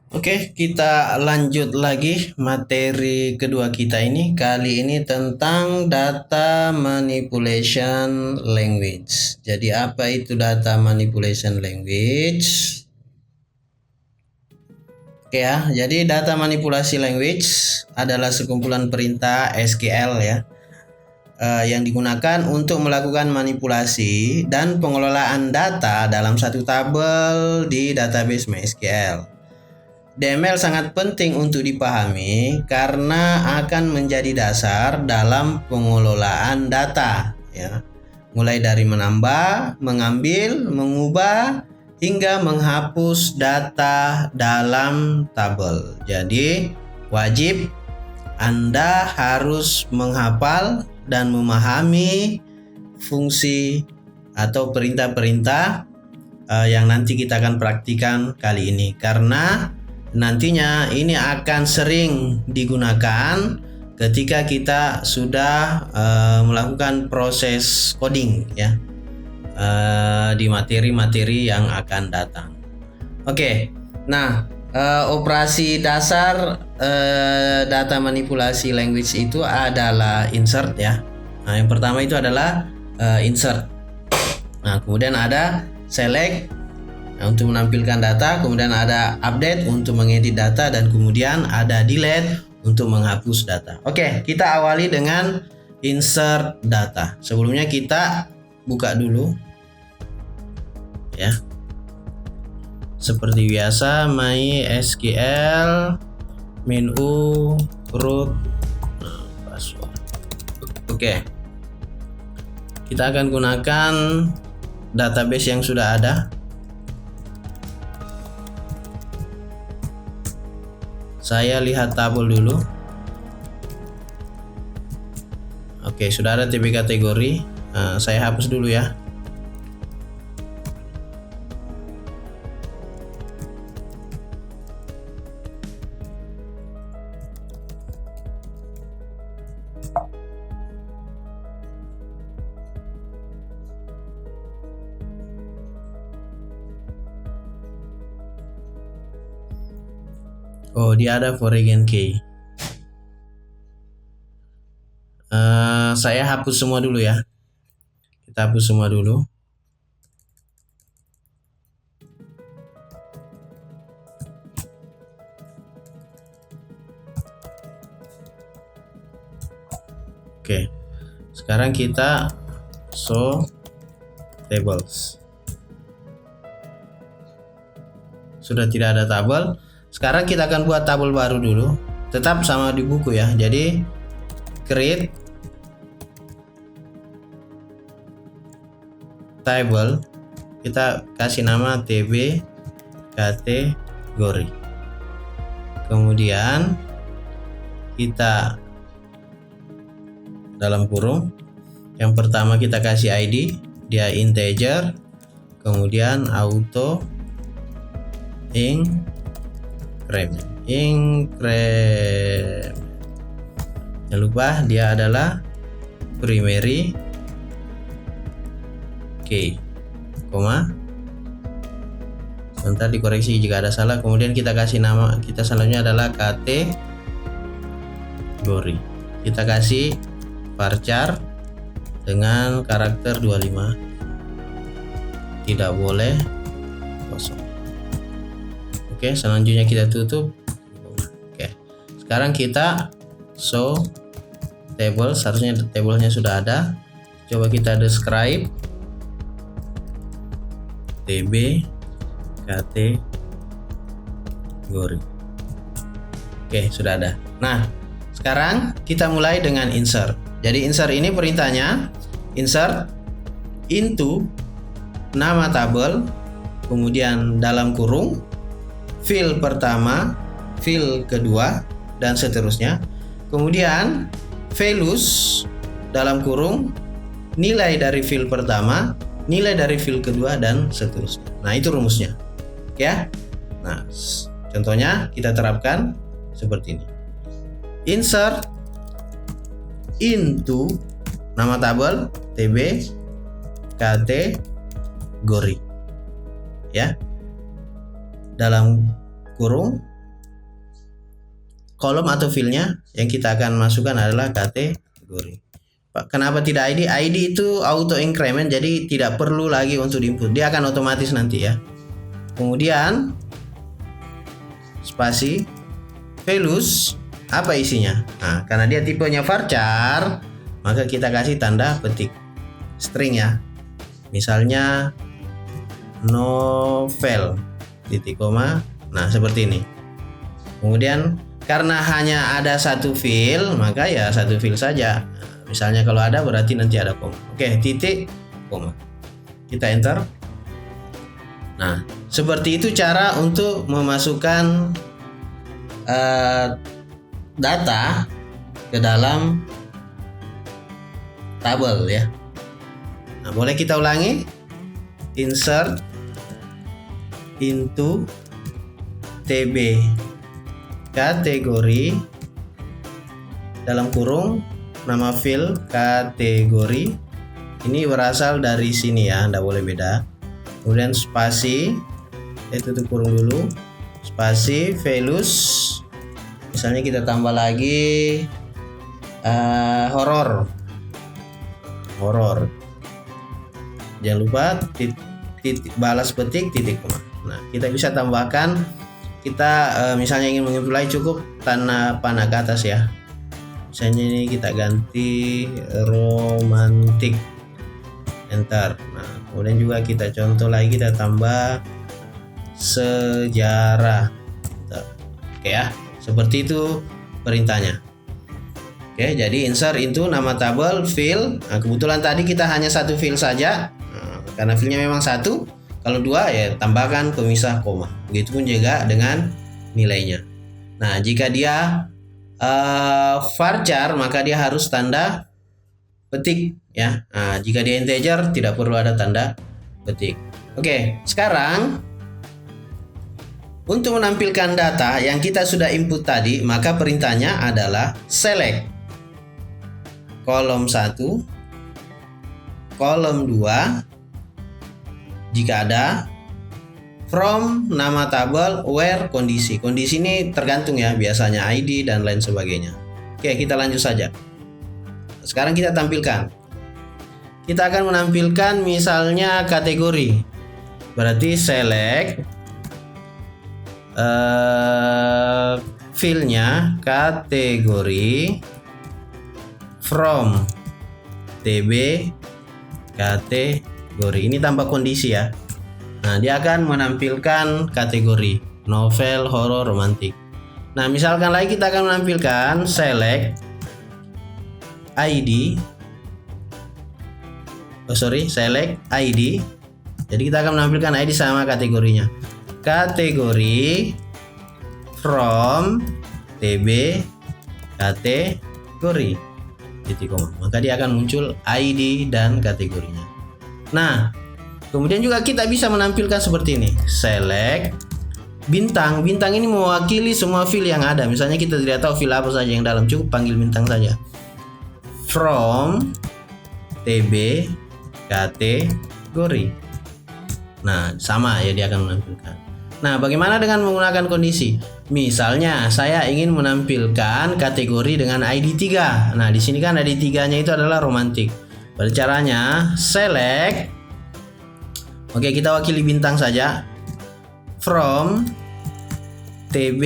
Oke, kita lanjut lagi materi kedua kita ini. Kali ini tentang data manipulation language. Jadi apa itu data manipulation language? Oke ya, jadi data manipulasi language adalah sekumpulan perintah SQL ya, yang digunakan untuk melakukan manipulasi dan pengelolaan data dalam satu tabel di database MySQL. DML sangat penting untuk dipahami karena akan menjadi dasar dalam pengelolaan data ya. Mulai dari menambah, mengambil, mengubah hingga menghapus data dalam tabel. Jadi, wajib Anda harus menghafal dan memahami fungsi atau perintah-perintah yang nanti kita akan praktikan kali ini, karena nantinya ini akan sering digunakan ketika kita sudah melakukan proses coding ya, di materi-materi yang akan datang. Oke, nah operasi dasar data manipulasi language itu adalah insert ya. Nah, yang pertama itu adalah insert. Nah, kemudian ada select untuk menampilkan data, kemudian ada update untuk mengedit data, dan kemudian ada delete untuk menghapus data. Oke, kita awali dengan insert data. Sebelumnya kita buka dulu ya. Seperti biasa, MySQL menu root password. Oke. Kita akan gunakan database yang sudah ada. Saya lihat tabel dulu. Oke, sudah ada TB kategori. Saya hapus dulu ya. Oh, dia ada foreign key. Saya hapus semua dulu ya. Kita hapus semua dulu. Oke. Sekarang kita show tables. Sudah tidak ada tabel. Sekarang kita akan buat tabel baru dulu. Tetap sama di buku ya. Jadi create table. Kita kasih nama TB kategori. Kemudian kita dalam kurung. Yang pertama kita kasih ID, dia integer. Kemudian auto increment. Jangan lupa dia adalah primary key, koma. Sebentar dikoreksi jika ada salah. Kemudian kita kasih nama kita selanjutnya adalah kategori. Kita kasih varchar dengan karakter 25. Tidak boleh kosong. Oke, selanjutnya kita tutup. Oke, sekarang kita show table. Seharusnya tabelnya sudah ada. Coba kita describe TB kategori. Oke, sudah ada. Nah, sekarang kita mulai dengan insert. Jadi insert ini perintahnya insert into nama tabel, kemudian dalam kurung field pertama, field kedua, dan seterusnya. Kemudian values dalam kurung nilai dari field pertama, nilai dari field kedua, dan seterusnya. Nah, itu rumusnya ya. Nah, contohnya kita terapkan seperti ini. Insert into nama tabel TB kategori ya. Dalam kurung kolom atau filenya yang kita akan masukkan adalah kategori. Kenapa tidak ID? ID itu auto increment, jadi tidak perlu lagi untuk diinput, dia akan otomatis nanti ya. Kemudian spasi values, apa isinya? Nah, karena dia tipenya varchar, maka kita kasih tanda petik string ya. Misalnya novel titik koma. Nah, seperti ini. Kemudian karena hanya ada satu file, maka ya satu file saja. Misalnya kalau ada berarti nanti ada koma. Oke, titik koma. Kita enter. Nah, seperti itu cara untuk memasukkan data ke dalam tabel ya. Nah, boleh kita ulangi. Insert into TB kategori dalam kurung nama file kategori. Ini berasal dari sini ya, tidak boleh beda. Kemudian spasi, tutup kurung dulu, spasi values, misalnya kita tambah lagi horor, jangan lupa titik balas petik titik koma. Nah, kita bisa tambahkan, kita misalnya ingin mengimply cukup tanda panah ke atas ya. Misalnya ini kita ganti romantik, enter. Nah, kemudian juga kita contoh lagi, kita tambah sejarah. Oke ya, seperti itu perintahnya. Oke, jadi insert into nama tabel file. Nah, kebetulan tadi kita hanya satu file saja. Nah, karena filenya memang satu. Kalau dua ya tambahkan pemisah koma. Begitupun juga dengan nilainya. Nah, jika dia varchar maka dia harus tanda petik ya. Nah, jika dia integer tidak perlu ada tanda petik. Oke, sekarang untuk menampilkan data yang kita sudah input tadi, maka perintahnya adalah select kolom 1, kolom 2 jika ada, from nama tabel, where kondisi. Kondisi ini tergantung ya, biasanya ID dan lain sebagainya. Oke, kita lanjut saja. Sekarang kita tampilkan. Kita akan menampilkan misalnya kategori. Berarti select filenya kategori from TB kategori. Ini tambah kondisi ya. Nah, dia akan menampilkan kategori novel, horor, romantik. Nah, misalkan lagi kita akan menampilkan select ID. Select ID. Jadi kita akan menampilkan ID sama kategorinya. Kategori from TB kategori titik koma. Maka dia akan muncul ID dan kategorinya. Nah, kemudian juga kita bisa menampilkan seperti ini. Select bintang. Bintang ini mewakili semua file yang ada. Misalnya kita tidak tahu file apa saja yang dalam, cukup panggil bintang saja. From TB kategori. Nah, sama ya, dia akan menampilkan. Nah, bagaimana dengan menggunakan kondisi? Misalnya saya ingin menampilkan kategori dengan ID 3. Nah, di sini kan ID 3-nya itu adalah romantik. Pada caranya select. Oke, kita wakili bintang saja. From TB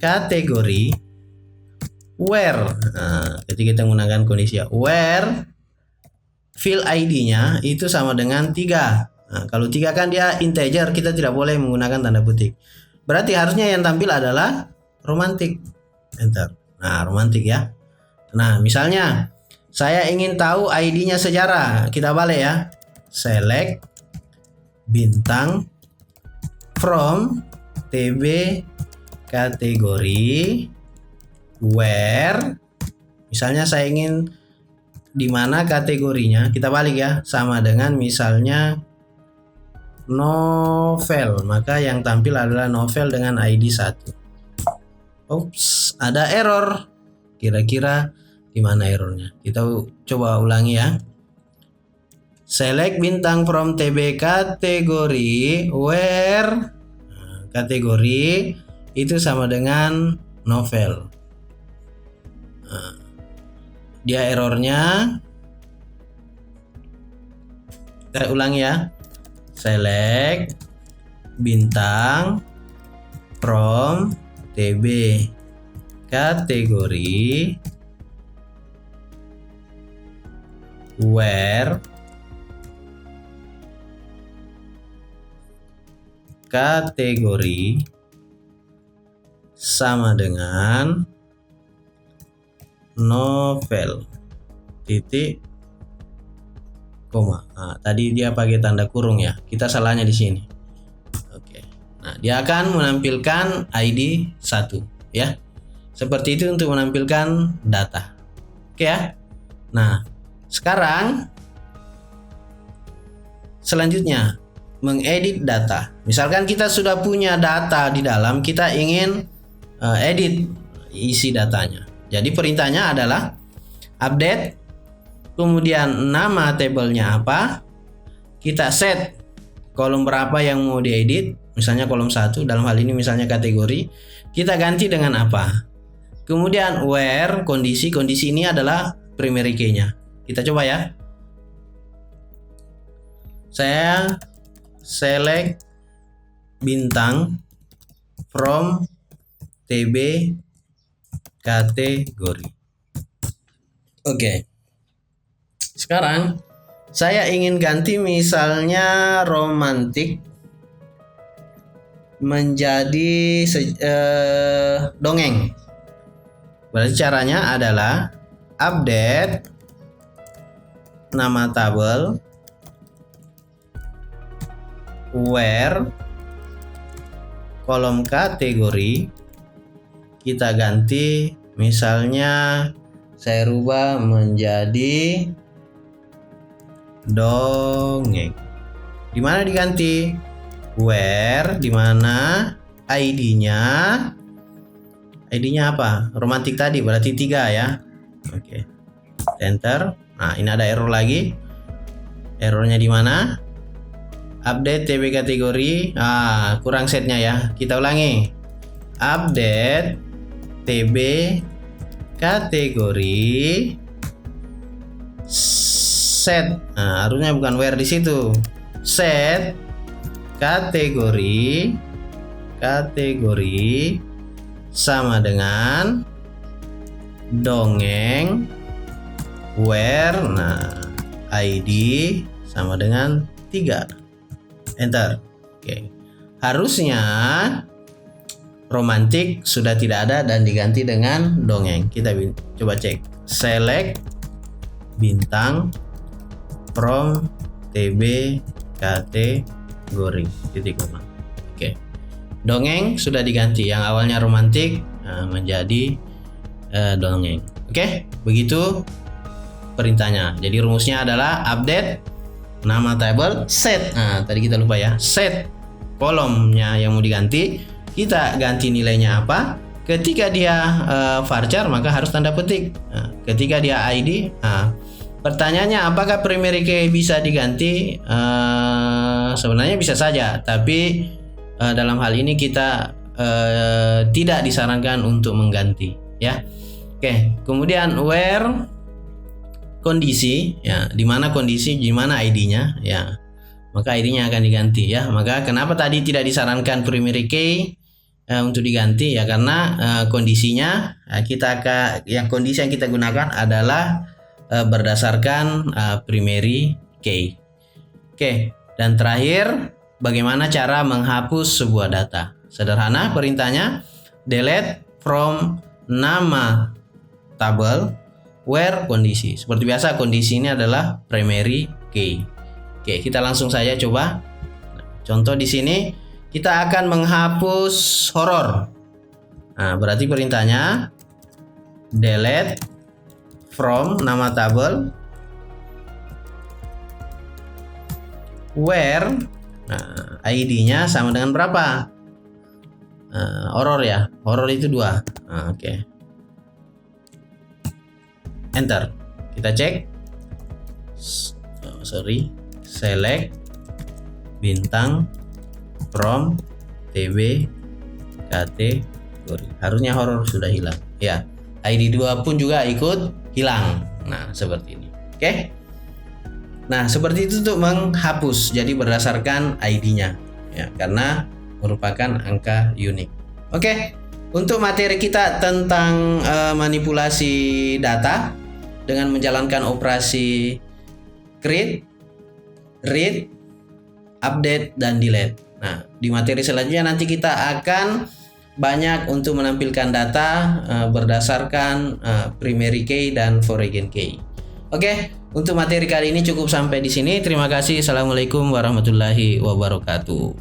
kategori where. Nah, ketika kita menggunakan kondisi ya, where field ID-nya itu sama dengan 3. Nah, kalau 3 kan dia integer, kita tidak boleh menggunakan tanda petik. Berarti harusnya yang tampil adalah romantik. Enter. Nah, romantik ya. Nah, misalnya saya ingin tahu ID-nya sejarah. Kita balik ya. Select bintang from TB kategori where. Misalnya saya ingin di mana kategorinya, kita balik ya, sama dengan misalnya novel, maka yang tampil adalah novel dengan ID 1. Oops, ada error. Kira-kira di mana errornya? Kita coba ulangi ya. Select bintang from TB kategori where kategori itu sama dengan novel. Dia errornya, kita ulangi ya, select bintang from TB kategori where kategori sama dengan novel titik koma. Nah, tadi dia pakai tanda kurung ya, kita salahnya di sini. Oke. Nah, dia akan menampilkan ID 1 ya. Seperti itu untuk menampilkan data. Oke ya. Nah, sekarang selanjutnya mengedit data. Misalkan kita sudah punya data di dalam, kita ingin edit isi datanya. Jadi perintahnya adalah update, kemudian nama tabelnya apa, kita set kolom berapa yang mau diedit, misalnya kolom 1, dalam hal ini misalnya kategori, kita ganti dengan apa. Kemudian where kondisi ini adalah primary key-nya. Kita coba ya. Saya select bintang from TB kategori. Oke. Sekarang saya ingin ganti misalnya romantik menjadi dongeng. Berarti caranya adalah update nama tabel where kolom kategori kita ganti, misalnya saya rubah menjadi dongeng. Di mana diganti? Where, di mana ID-nya? ID-nya apa? Romantik tadi, berarti 3 ya. Oke. Enter. Nah, ini ada error lagi. Errornya di mana? Update TB kategori. Kurang setnya ya. Kita ulangi. Update TB kategori set. Nah, harusnya bukan where di situ. Set kategori sama dengan dongeng where. Nah, ID sama dengan 3. Enter. Oke. Harusnya romantik sudah tidak ada dan diganti dengan dongeng. Kita coba cek. Select bintang from TB kategori titik koma. Oke. Dongeng sudah diganti, yang awalnya romantik menjadi dongeng. Oke, begitu perintahnya. Jadi rumusnya adalah update nama tabel set. Nah, tadi kita lupa ya. Set kolomnya yang mau diganti, kita ganti nilainya apa. Ketika dia varchar maka harus tanda petik. Nah, ketika dia ID, pertanyaannya apakah primary key bisa diganti? Sebenarnya bisa saja, tapi dalam hal ini kita tidak disarankan untuk mengganti ya. Oke, kemudian where kondisi ya, di mana kondisi, di mana ID-nya ya, maka ID-nya akan diganti ya. Maka kenapa tadi tidak disarankan primary key untuk diganti ya, karena kondisinya kondisi yang kita gunakan adalah berdasarkan primary key. Oke, dan terakhir, bagaimana cara menghapus sebuah data? Sederhana perintahnya, delete from nama tabel where kondisi. Seperti biasa, kondisi ini adalah primary key. Oke, kita langsung saja coba. Contoh di sini kita akan menghapus horor. Nah, berarti perintahnya delete from nama tabel where ID-nya sama dengan berapa? Horor ya. Horor itu 2. Oke. Enter. Kita cek. Select bintang from TB kategori kategori. Harusnya horor sudah hilang. Ya, ID 2 pun juga ikut hilang. Nah, seperti ini. Oke. Nah, seperti itu untuk menghapus. Jadi berdasarkan ID-nya. Ya, karena merupakan angka unik. Oke. Untuk materi kita tentang manipulasi data dengan menjalankan operasi create, read, update, dan delete. Nah, di materi selanjutnya nanti kita akan banyak untuk menampilkan data berdasarkan primary key dan foreign key. Oke, untuk materi kali ini cukup sampai di sini. Terima kasih. Assalamualaikum warahmatullahi wabarakatuh.